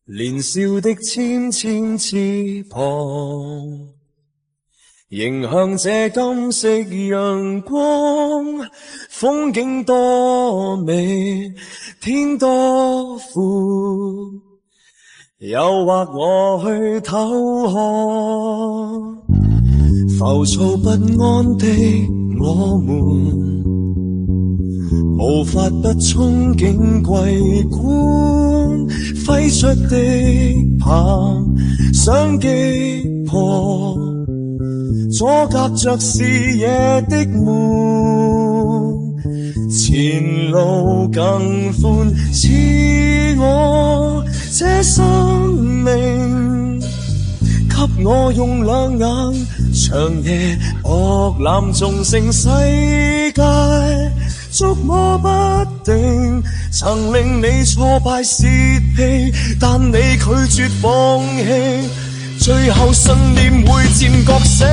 年少的纖纖翅膀，迎向這金色陽光，風景多美，天多闊，誘惑我去偷看。浮躁不安的我們，無法不憧憬桂冠，揮出的棒想擊破阻隔着視野的門，前路更寬，似我這生命，給我用兩眼長夜博覽眾星世界，捉摸不定，曾令你挫敗洩氣，但你拒絕放棄，最後信念會漸覺醒。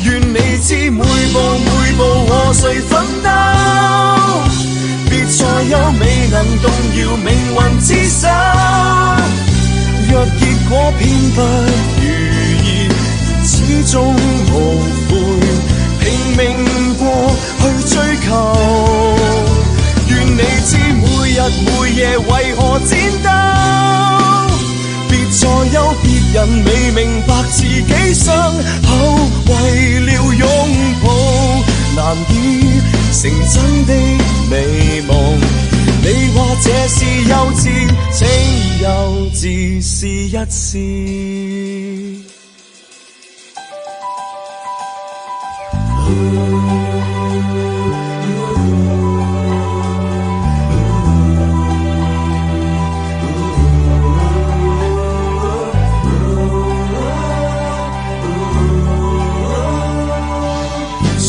願你知每步每步和誰奮鬥，別再憂未能動搖命運之手。若結果偏不如意，始終無悔，拼命過去追求。願你知每日每夜為何戰鬥，別再憂別人未明白自己傷口，為了擁抱難以成真的美夢。你話這是幼稚，請幼稚試一試。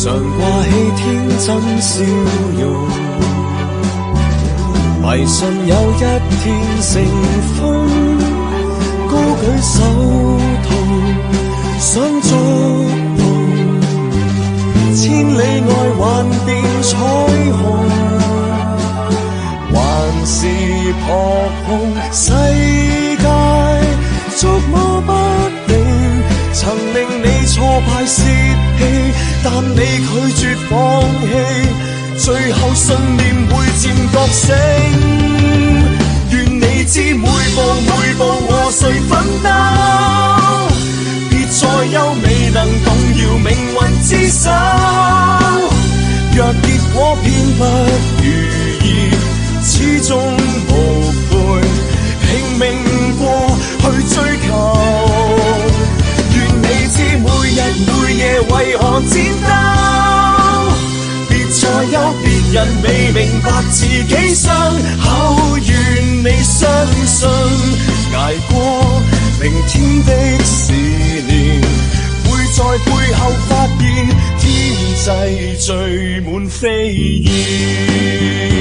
常掛起天真笑容，迷信有一天成風，高舉手套想觸碰，千里外幻變彩虹，還是撲空世界捉摸不定，曾令你挫敗洩氣，但你拒絕放棄，最後信念會漸覺醒。願你知每步每步和誰奮鬥，別再憂未能動搖命運之手。若結果偏不如意，始終無悔，拼命過去追求。願你知每日每夜為何戰鬥，別再憂別人未明白自己傷口。願你相信捱過明天的思念，會在背後發現天際聚滿飛燕。